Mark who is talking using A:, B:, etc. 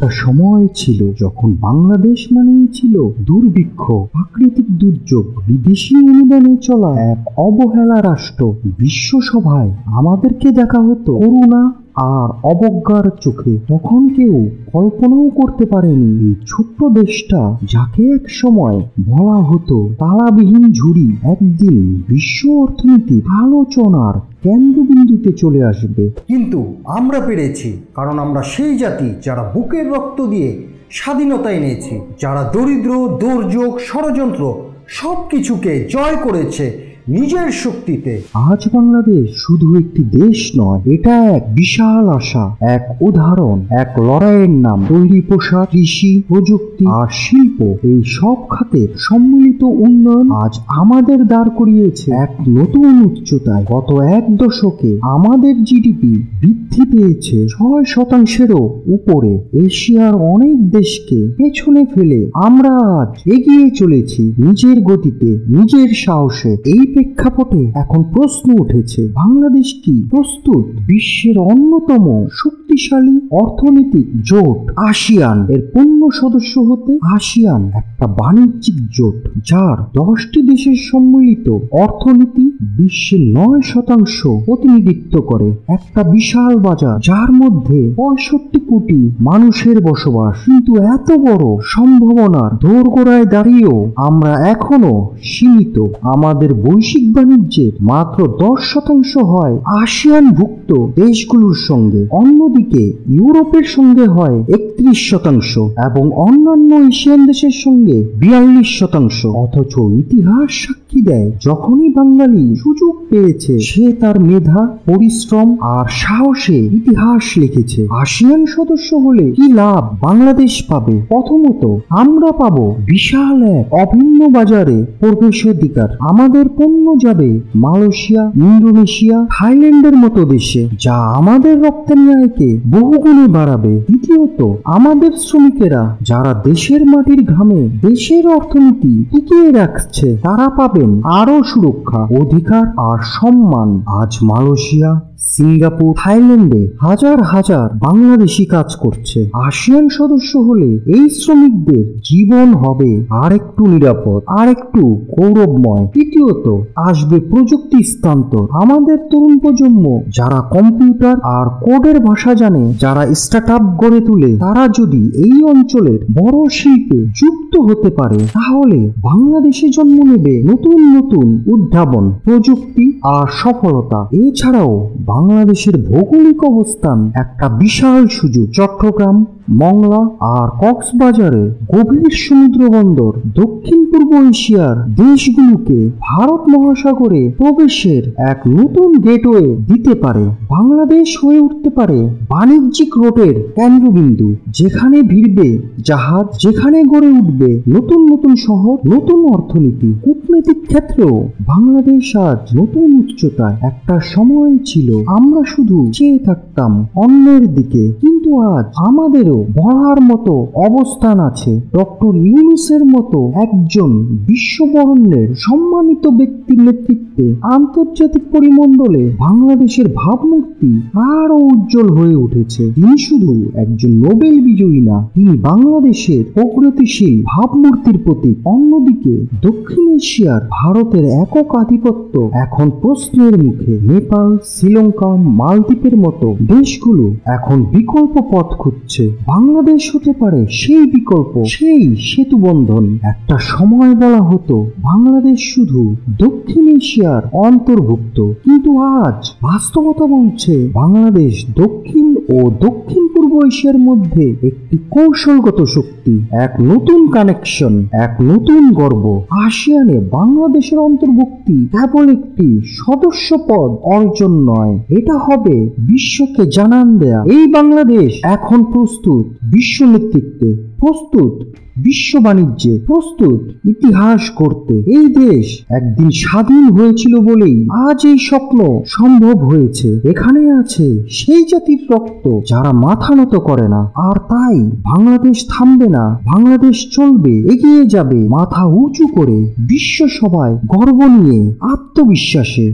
A: একটা সময় ছিল যখন বাংলাদেশ মানেই ছিল দুর্ভিক্ষ, প্রাকৃতিক দুর্যোগ, বিদেশি অনুদানে চলা এক অবহেলা রাষ্ট্র। বিশ্বসভায় আমাদেরকে দেখা হতো করুণা আর অবজ্ঞার চোখে। তখন কেউ কল্পনাও করতে পারেনি এই ছোট্ট দেশটা, যাকে এক সময় বলা হতো তালাবিহীন ঝুড়ি, একদিন বিশ্ব অর্থনীতির আলোচনার কেন্দ্রবিন্দুতে চলে আসবে।
B: কিন্তু আমরা পেরেছি, কারণ আমরা সেই জাতি যারা বুকের রক্ত দিয়ে স্বাধীনতা এনেছি, যারা দরিদ্র, দুর্যোগ, ষড়যন্ত্র সবকিছুকে জয় করেছে নিজের শক্তিতে।
A: আজ বাংলাদেশ শুধু একটি দেশ নয়, এটা এক বিশাল আশা, এক উদাহরণ, এক লড়াইয়ের নাম। তৈরি পোশাক, কৃষি, প্রযুক্তি আর শিল্প, এই সব খাতের সম্মিলিত উন্নয়ন আজ আমাদের দাঁড় করিয়েছে এক নতুন উচ্চতায়। গত এক দশকে আমাদের জিডিপি বৃদ্ধি পেয়েছে 6%-এরও উপরে। এশিয়ার অনেক দেশকে পেছনে ফেলে আমরা আজ এগিয়ে চলেছি নিজের গতিতে, নিজের সাহসে। এই প্রেক্ষাপটে এখন প্রশ্ন উঠেছে, বাংলাদেশ কি প্রস্তুত বিশ্বের অন্যতম শক্তিশালী অর্থনৈতিক জোট আসিয়ান এর পূর্ণ সদস্য হতে? আসিয়ান একটা বাণিজ্যিক জোট যার 10টি দেশের সম্মিলিত অর্থনীতি বিশ্বের 9% প্রতিনিধিত্ব করে। একটা বিশাল বাজার যার মধ্যে 65 কোটি মানুষের বসবাস। কিন্তু এত বড় সম্ভাবনার দোরগোড়ায় দাঁড়িয়েও আমরা এখনো সীমিত। আমাদের বৈশ্বিক বাণিজ্যের মাত্র 10% হয় আসিয়ানভুক্ত দেশগুলোর সঙ্গে। অন্যদিকে ইউরোপের সঙ্গে হয় 31% এবং অন্যান্য এশিয়ান দেশের সঙ্গে 42%। অথচ ইতিহাস সাক্ষী দেয়, যখনই বাঙালি সুযোগ পেয়েছে সে তার মেধা, পরিশ্রম আর সাহসে ইতিহাস লিখেছে। আসিয়ান সদস্য হলে কি লাভ বাংলাদেশ পাবে? প্রথমত, আমরা পাবো বিশাল এক অভিন্ন বাজারে প্রবেশাধিকার। আমাদের পণ্য যাবে মালয়েশিয়া, ইন্দোনেশিয়া, থাইল্যান্ডের মতো দেশে, যা আমাদের রপ্তানি আয়কে বহুগুণে বাড়াবে। দ্বিতীয়ত, আমাদের শ্রমিকেরা যারা দেশের মাটির ঘামে দেশের অর্থনীতি টিকিয়ে রাখছে, তারা পাবেন আরো সুরক্ষা, অধিকার আর সম্মান। আজ মালয়েশিয়া, সিঙ্গাপুর, থাইল্যান্ডে হাজার হাজার বাংলাদেশি কাজ করছে। আসিয়ান সদস্য হলে এই শ্রমিকদের জীবন হবে আর একটু নিরাপদ, আর একটু গৌরবময়। তৃতীয়ত, আসবে প্রযুক্তি স্থানান্তর। আমাদের তরুণ প্রজন্ম যারা কম্পিউটার আর কোডের ভাষা জানে, যারা স্টার্টআপ গড়ে তুলে, তারা যদি এই অঞ্চলের বড় শিল্পে যুক্ত হতে পারে, তাহলে বাংলাদেশে জন্ম নেবে নতুন নতুন উদ্ভাবন, প্রযুক্তি আর সফলতা। এছাড়াও বাংলাদেশের ভৌগোলিক অবস্থান একটা বিশাল সুযোগ। চট্টগ্রাম, মংলা আর কক্সবাজারের গভীর সমুদ্র বন্দর দক্ষিণ পূর্ব এশিয়ার দেশগুলোকে ভারত মহাসাগরে প্রবেশের এক নতুন গেটওয়ে দিতে পারে। বাংলাদেশ হয়ে উঠতে পারে বাণিজ্যিক রোডের কেন্দ্রবিন্দু, যেখানে ভিড়বে জাহাজ, যেখানে গড়ে উঠবে নতুন নতুন শহর, নতুন অর্থনীতি। কূটনৈতিক ক্ষেত্রেও বাংলাদেশ আজ নতুন উচ্চতায়। একটা সময় ছিল আমরা শুধু চেয়ে থাকতাম অন্যের দিকে, কিন্তু আজ আমাদেরও বলার মতো অবস্থান আছে। ডক্টর ইউনূসের মতো একজন বিশ্ববরেণ্যের সম্মানিত ব্যক্তির নেতৃত্বে আন্তর্জাতিক পরিমণ্ডলে বাংলাদেশের ভাবমূর্তি আরো উজ্জ্বল হয়ে উঠেছে। তিনি শুধু একজন নোবেল বিজয়ী না, তিনি বাংলাদেশের প্রগতিশীল ভাবমূর্তির প্রতীক। অন্যদিকে দক্ষিণ এশিয়ার ভারতের একক আধিপত্য এখন প্রশ্নের মুখে। নেপাল, শ্রীলঙ্কা, মালদ্বীপের মতো দেশগুলো এখন বিকল্প পথ খুঁজছে। বাংলাদেশ হতে পারে সেই বিকল্প, সেই সেতু বন্ধন। একটা সময় বলা হতো বাংলাদেশ শুধু দক্ষিণ এশিয়ার অন্তর্ভুক্ত, কিন্তু আজ বাস্তবতা বলছে বাংলাদেশ দক্ষিণ ও দক্ষিণ পূর্ব এশিয়ার মধ্যে একটি কৌশলগত শক্তি, এক নতুন কানেকশন, এক নতুন গর্ব। আসিয়ানে বাংলাদেশের অন্তর্ভুক্তি কেবল একটি সদস্য পদ অর্জন নয়, এটা হবে বিশ্বকে জানান দেয়া এই বাংলাদেশ এখন প্রস্তুত বিশ্ব নেতৃত্বে, প্রস্তুত বিশ্ব বাণিজ্যে, প্রস্তুত ইতিহাস করতে। এই দেশ একদিন স্বাধীন হয়েছিল বলেই আজ এই স্বপ্ন সম্ভব হয়েছে। এখানে আছে সেই জাতির রক্ত যারা মাথা নত করে না। আর তাই বাংলাদেশ থামবে না, বাংলাদেশ চলবে, এগিয়ে যাবে মাথা উঁচু করে, বিশ্ব সবাই গর্ব নিয়ে, আত্মবিশ্বাসে।